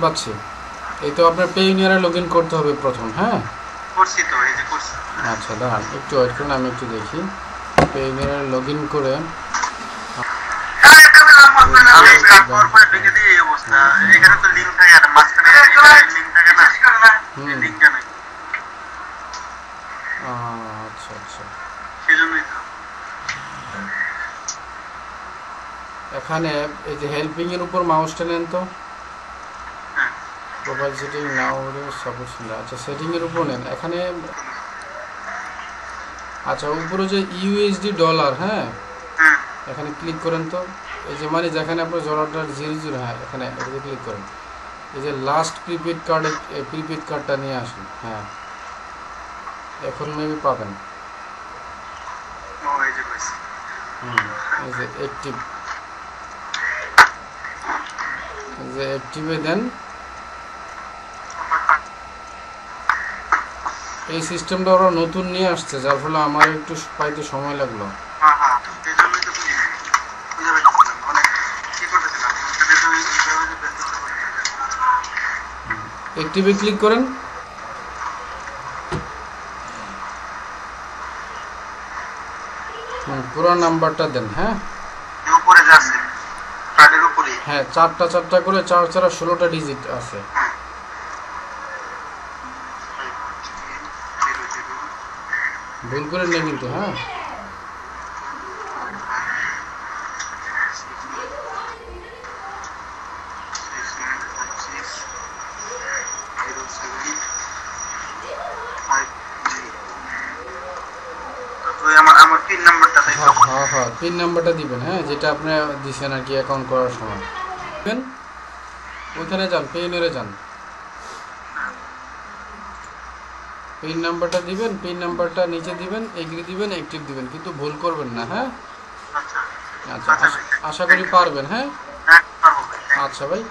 পাচ্ছি। এই তো আপনার পেইনিয়ারে লগ ইন করতে হবে প্রথম। হ্যাঁ করছি তো, এই যে করছি। আচ্ছা দাঁড়ান একটু ওয়েট করুন, আমি একটু দেখি। পেইনিয়ারে লগ ইন করে আচ্ছা আচ্ছা, এখানে এই যে হেল্পিং এর উপর মাউসটা নেন তো, প্রোফাইল সেটিং নাও সাপোর্ট সেন্টার। আচ্ছা সেটিং এর উপর নেন এখানে। আচ্ছা উপরে যে ইউএসডি ডলার, হ্যাঁ এখানে ক্লিক করেন তো। এই যে মানে যেখানে আপনার $0.00, হ্যাঁ এখানে এটাতে ক্লিক করেন। এই যে লাস্ট প্রিপেড কার্ডটা নিয়ে আসুন। হ্যাঁ এখন মেবি পাবেন। এই যে অ্যাক্টিভে দেন। এই সিস্টেমটা ওরা নতুন নিয়ে আসছে, যার ফলে আমার একটু পাইতে সময় লাগলো। অ্যাক্টিভে ক্লিক করেন। পুরো নাম্বারটা দেন। হ্যাঁ হ্যাঁ 4টা করে 4 4 16টা ডিজিট আছে। ভুল করে নেই কিন্তু। হ্যাঁ পিন নাম্বারটা দিবেন। হ্যাঁ যেটা আপনি দিচ্ছেন আর কি অ্যাকাউন্ট করার সময় দিবেন। ওইখানে যান, পেইনিয়ারে যান, পিন নাম্বারটা দিবেন। পিন নাম্বারটা নিচে দিবেন, এগ্রি দিবেন, অ্যাক্টিভ দিবেন, কিন্তু ভুল করবেন না। হ্যাঁ আচ্ছা আশা করি পারবেন। হ্যাঁ আচ্ছা ভাই।